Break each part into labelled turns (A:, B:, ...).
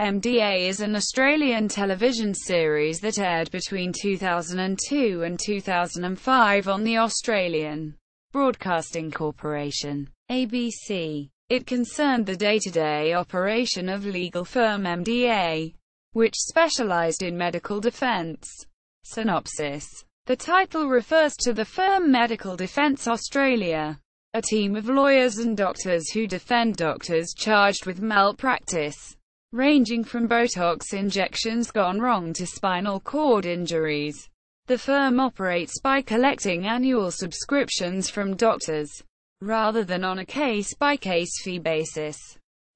A: MDA is an Australian television series that aired between 2002 and 2005 on the Australian Broadcasting Corporation, ABC. It concerned the day-to-day operation of legal firm MDA, which specialised in medical defence. Synopsis. The title refers to the firm Medical Defence Australia, a team of lawyers and doctors who defend doctors charged with malpractice, ranging from Botox injections gone wrong to spinal cord injuries. The firm operates by collecting annual subscriptions from doctors, rather than on a case-by-case fee basis.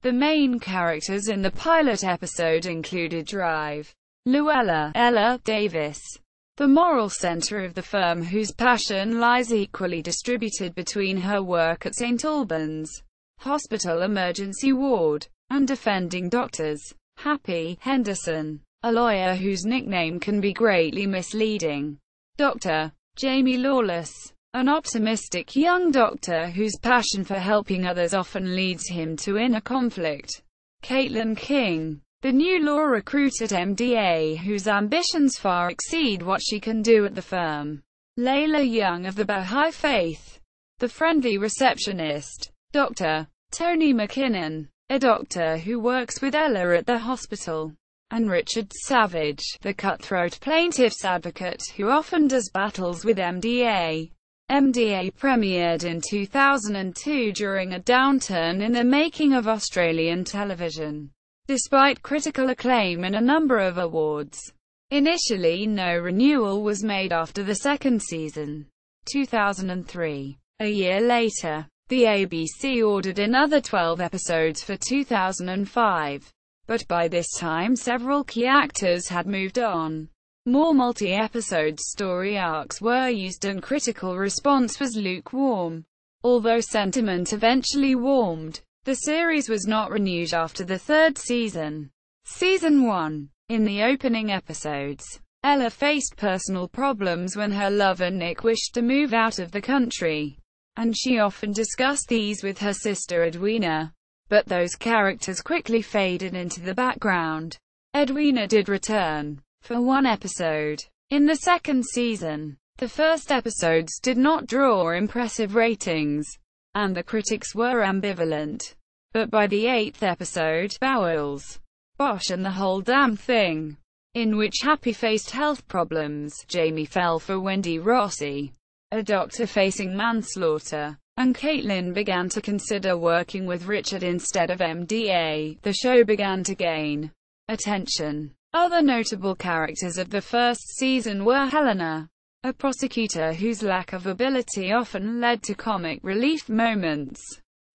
A: The main characters in the pilot episode included Drive, Luella, Ella Davis, the moral center of the firm whose passion lies equally distributed between her work at St Albans Hospital emergency ward and defending doctors. Happy Henderson, a lawyer whose nickname can be greatly misleading. Dr. Jamie Lawless, an optimistic young doctor whose passion for helping others often leads him to inner conflict. Caitlin King, the new law recruit at MDA whose ambitions far exceed what she can do at the firm. Layla Young of the Baha'i Faith, the friendly receptionist. Dr. Tony McKinnon, a doctor who works with Ella at the hospital. And Richard Savage, the cutthroat plaintiff's advocate who often does battles with MDA. MDA premiered in 2002 during a downturn in the making of Australian television, despite critical acclaim and a number of awards. Initially, no renewal was made after the second season. 2003. A year later, the ABC ordered another 12 episodes for 2005. But by this time several key actors had moved on. More multi-episode story arcs were used and critical response was lukewarm. Although sentiment eventually warmed, the series was not renewed after the third season. Season 1. In the opening episodes, Ella faced personal problems when her lover Nick wished to move out of the country, and she often discussed these with her sister Edwina. But those characters quickly faded into the background. Edwina did return, for one episode, in the second season. The first episodes did not draw impressive ratings, and the critics were ambivalent. But by the 8th episode, Bowles, Bosch and the Whole Damn Thing, in which Happy faced health problems, Jamie fell for Wendy Rossi, a doctor facing manslaughter, and Caitlin began to consider working with Richard instead of MDA, the show began to gain attention. Other notable characters of the first season were Helena, a prosecutor whose lack of ability often led to comic relief moments;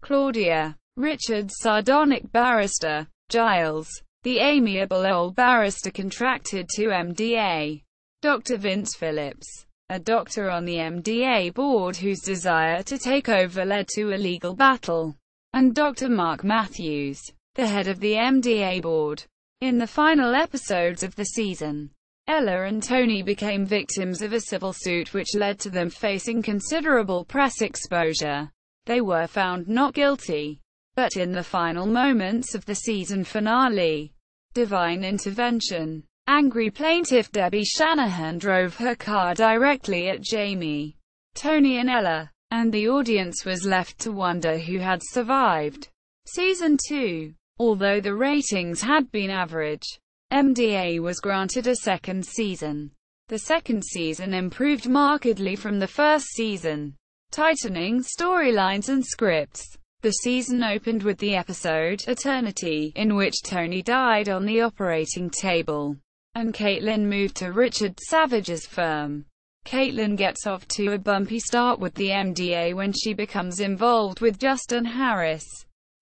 A: Claudia, Richard's sardonic barrister; Giles, the amiable old barrister contracted to MDA; Dr. Vince Phillips, a doctor on the MDA board whose desire to take over led to a legal battle; and Dr. Mark Matthews, the head of the MDA board. In the final episodes of the season, Ella and Tony became victims of a civil suit which led to them facing considerable press exposure. They were found not guilty. But in the final moments of the season finale, divine intervention. Angry plaintiff Debbie Shanahan drove her car directly at Jamie, Tony and Ella, and the audience was left to wonder who had survived. Season 2. Although the ratings had been average, MDA was granted a second season. The second season improved markedly from the first season, tightening storylines and scripts. The season opened with the episode Eternity, in which Tony died on the operating table, and Caitlin moved to Richard Savage's firm. Caitlin gets off to a bumpy start with the MDA when she becomes involved with Justin Harris,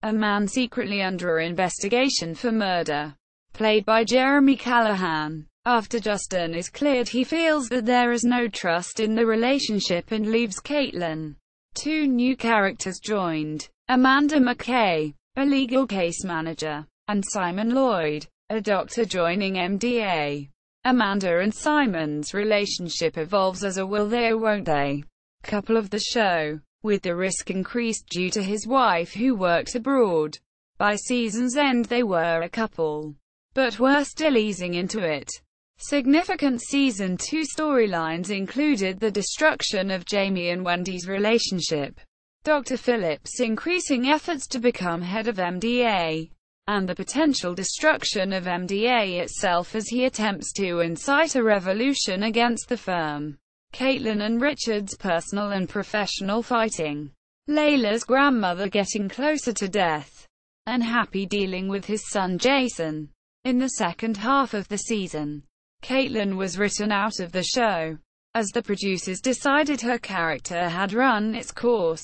A: a man secretly under investigation for murder, played by Jeremy Callahan. After Justin is cleared, he feels that there is no trust in the relationship and leaves Caitlin. Two new characters joined: Amanda McKay, a legal case manager, and Simon Lloyd, a doctor joining MDA. Amanda and Simon's relationship evolves as a will they or won't they couple of the show, with the risk increased due to his wife who worked abroad. By season's end they were a couple. but were still easing into it. Significant Season 2 storylines included the destruction of Jamie and Wendy's relationship, Dr. Phillips' increasing efforts to become head of MDA, and the potential destruction of MDA itself as he attempts to incite a revolution against the firm. Caitlin and Richard's personal and professional fighting, Layla's grandmother getting closer to death, and Happy dealing with his son Jason. In the second half of the season, Caitlin was written out of the show, as the producers decided her character had run its course.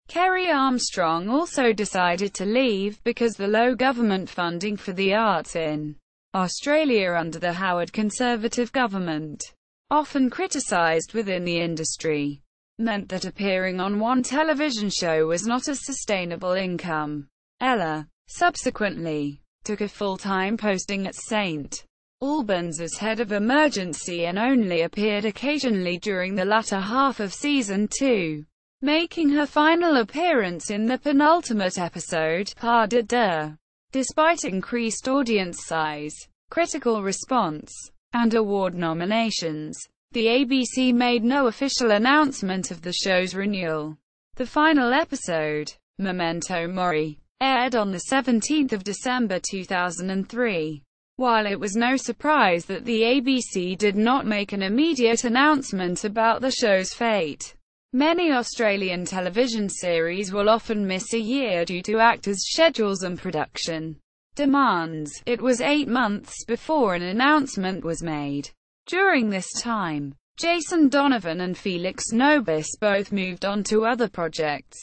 A: Kerry Armstrong also decided to leave because the low government funding for the arts in Australia under the Howard Conservative government, often criticised within the industry, meant that appearing on one television show was not a sustainable income. Ella, subsequently, took a full-time posting at St. Albans as head of emergency and only appeared occasionally during the latter half of Season 2. Making her final appearance in the penultimate episode, Pas de Deux. Despite increased audience size, critical response, and award nominations, the ABC made no official announcement of the show's renewal. The final episode, Memento Mori, aired on 17 December 2003. While it was no surprise that the ABC did not make an immediate announcement about the show's fate, many Australian television series will often miss a year due to actors' schedules and production demands. It was 8 months before an announcement was made. During this time, Jason Donovan and Felix Nobis both moved on to other projects.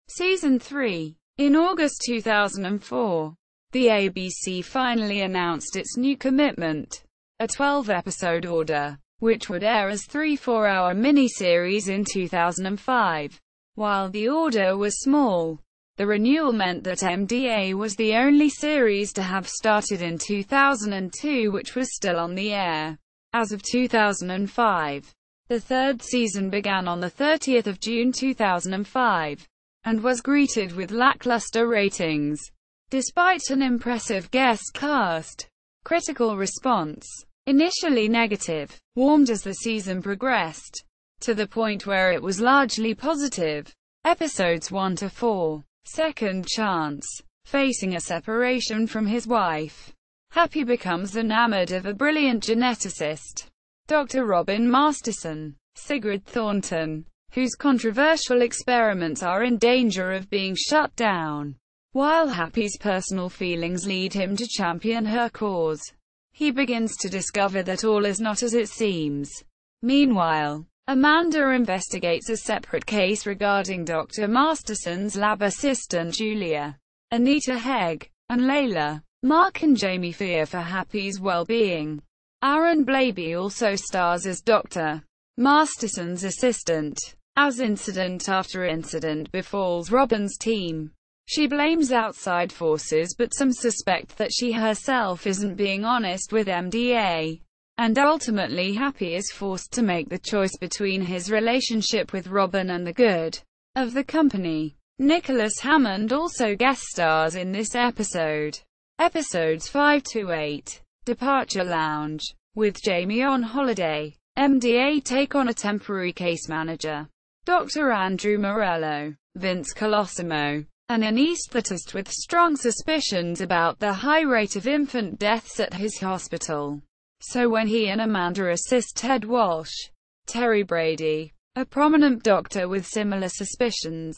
A: Season 3. In August 2004, the ABC finally announced its new commitment, a 12-episode order, which would air as 3 4-hour miniseries in 2005. While the order was small, the renewal meant that MDA was the only series to have started in 2002 which was still on the air. As of 2005, the third season began on 30 June 2005, and was greeted with lackluster ratings. Despite an impressive guest cast, critical response, initially negative, warmed as the season progressed, to the point where it was largely positive. Episodes 1 to 4. Second chance. Facing a separation from his wife, Happy becomes enamored of a brilliant geneticist, Dr. Robin Masterson, Sigrid Thornton, whose controversial experiments are in danger of being shut down. While Happy's personal feelings lead him to champion her cause, he begins to discover that all is not as it seems. Meanwhile, Amanda investigates a separate case regarding Dr. Masterson's lab assistant Julia, Anita Hegg, and Layla. Mark and Jamie fear for Happy's well-being. Aaron Blabey also stars as Dr. Masterson's assistant. As incident after incident befalls Robin's team, she blames outside forces, but some suspect that she herself isn't being honest with MDA. And ultimately Happy is forced to make the choice between his relationship with Robin and the good of the company. Nicholas Hammond also guest stars in this episode. Episodes 5 to 8. Departure Lounge. With Jamie on holiday, MDA take on a temporary case manager, Dr. Andrew Morello, Vince Colosimo, and an anaesthetist with strong suspicions about the high rate of infant deaths at his hospital. So when he and Amanda assist Ted Walsh, Terry Brady, a prominent doctor with similar suspicions,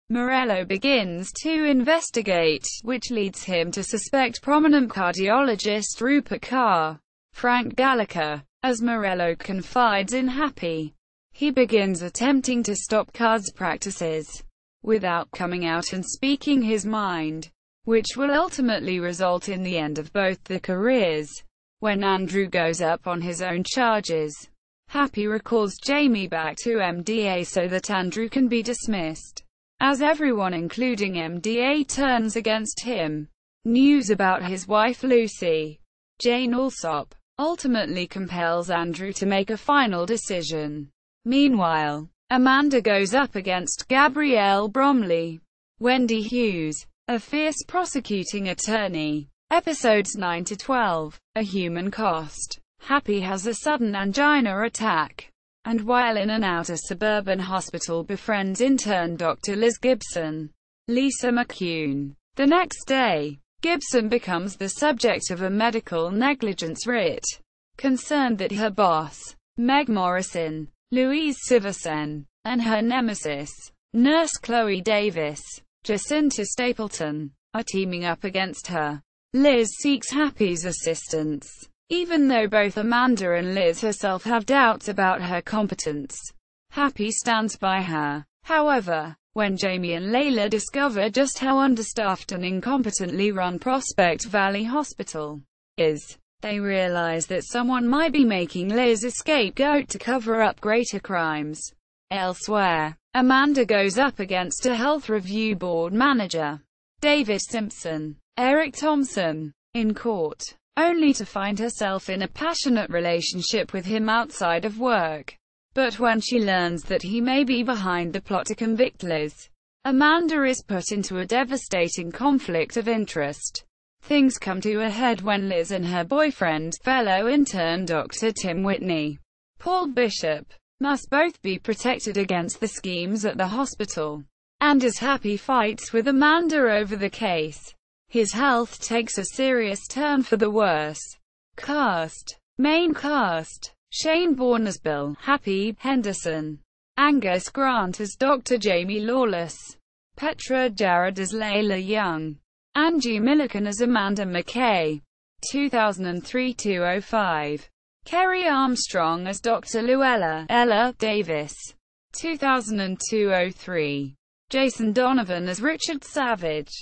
A: Morello begins to investigate, which leads him to suspect prominent cardiologist Rupert Carr, Frank Gallagher. As Morello confides in Happy, he begins attempting to stop Carr's practices, without coming out and speaking his mind, which will ultimately result in the end of both their careers. When Andrew goes up on his own charges, Happy recalls Jamie back to MDA so that Andrew can be dismissed. As everyone including MDA turns against him, news about his wife Lucy, Jane Alsop, ultimately compels Andrew to make a final decision. Meanwhile, Amanda goes up against Gabrielle Bromley, Wendy Hughes, a fierce prosecuting attorney, Episodes 9 to 12. A Human Cost. Happy has a sudden angina attack, and while in and out a suburban hospital befriends intern Dr. Liz Gibson, Lisa McCune. The next day, Gibson becomes the subject of a medical negligence writ, concerned that her boss, Meg Morrison, Louise Siversen, and her nemesis, nurse Chloe Davis, Jacinta Stapleton, are teaming up against her. Liz seeks Happy's assistance, even though both Amanda and Liz herself have doubts about her competence. Happy stands by her. However, when Jamie and Layla discover just how understaffed and incompetently run Prospect Valley Hospital is, they realize that someone might be making Liz a scapegoat to cover up greater crimes. Elsewhere, Amanda goes up against a health review board manager, David Simpson, Eric Thompson, in court, only to find herself in a passionate relationship with him outside of work. But when she learns that he may be behind the plot to convict Liz, Amanda is put into a devastating conflict of interest. Things come to a head when Liz and her boyfriend, fellow intern Dr. Tim Whitney, Paul Bishop, must both be protected against the schemes at the hospital. And as Happy fights with Amanda over the case, his health takes a serious turn for the worse. Cast. Main cast: Shane Bourne as Bill Happy Henderson, Angus Grant as Dr. Jamie Lawless, Petra Jarrett as Layla Young, Angie Milliken as Amanda McKay. 2003-205. Kerry Armstrong as Dr. Luella Ella Davis. 2002-03. Jason Donovan as Richard Savage.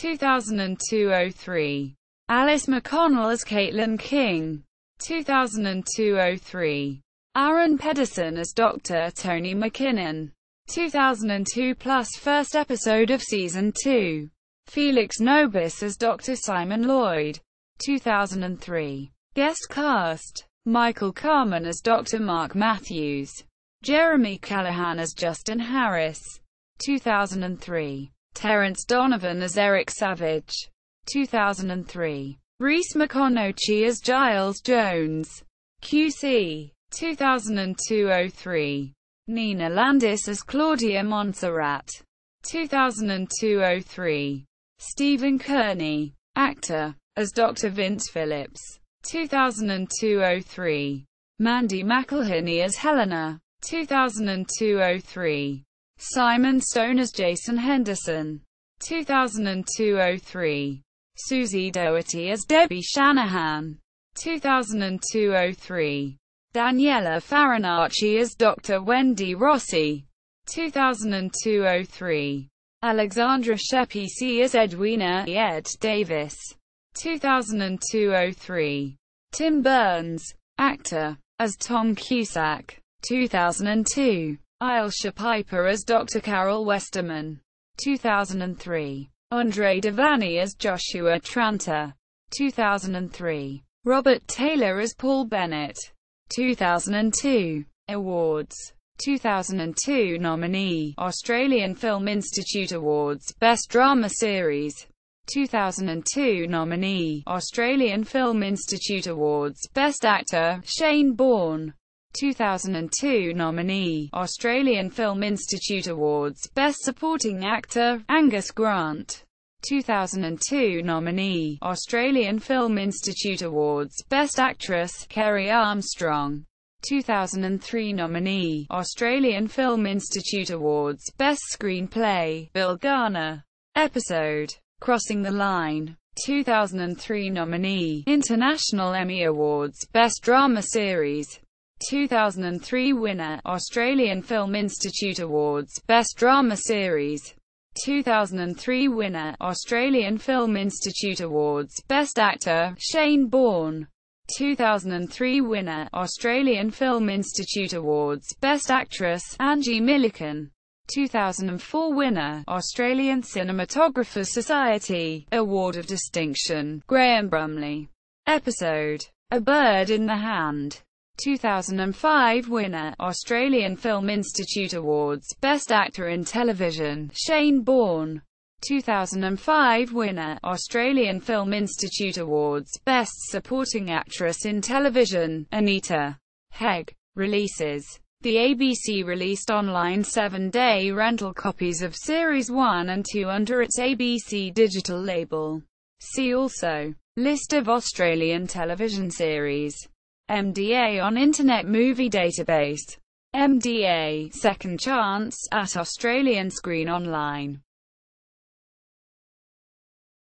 A: 2002-03. Alice McConnell as Caitlin King. 2002-03. Aaron Pedersen as Dr. Tony McKinnon. 2002 plus first episode of Season 2. Felix Nobis as Dr. Simon Lloyd. 2003. Guest cast: Michael Carman as Dr. Mark Matthews. Jeremy Callahan as Justin Harris. 2003. Terrence Donovan as Eric Savage. 2003. Reese McConaughey as Giles Jones, QC. 2002-03. Nina Landis as Claudia Montserrat. 2002-03. Stephen Kearney, actor, as Dr. Vince Phillips. 2002-03. Mandy McElhinney as Helena. 2002-03. Simon Stone as Jason Henderson. 2002-03. Susie Doherty as Debbie Shanahan. 2002-03. Daniela Farinacci as Dr. Wendy Rossi. 2002-03. Alexandra Shepisi as Edwina Ed Davis. 2002-03. Tim Burns, actor, as Tom Cusack. 2002. Ailsha Piper as Dr. Carol Westerman. 2003. Andre Devaney as Joshua Tranter. 2003. Robert Taylor as Paul Bennett. 2002. Awards. 2002 nominee, Australian Film Institute Awards, Best Drama Series. 2002 nominee, Australian Film Institute Awards, Best Actor, Shane Bourne. 2002 nominee, Australian Film Institute Awards, Best Supporting Actor, Angus Grant. 2002 nominee, Australian Film Institute Awards, Best Actress, Kerry Armstrong. 2003 nominee, Australian Film Institute Awards, Best Screenplay, Bill Garner. Episode, Crossing the Line. 2003 nominee, International Emmy Awards, Best Drama Series. 2003 winner, Australian Film Institute Awards, Best Drama Series. 2003 winner, Australian Film Institute Awards, Best Actor, Shane Bourne. 2003 winner, Australian Film Institute Awards, Best Actress, Angie Milliken. 2004 winner, Australian Cinematographer Society Award of Distinction, Graham Brumley. Episode, A Bird in the Hand. 2005 winner, Australian Film Institute Awards, Best Actor in Television, Shane Bourne. 2005 winner, Australian Film Institute Awards, Best Supporting Actress in Television, Anita Hegg. Releases. The ABC released online 7-day rental copies of Series 1 and 2 under its ABC digital label. See also List of Australian television series. MDA on Internet Movie Database. MDA, Second Chance, at Australian Screen Online.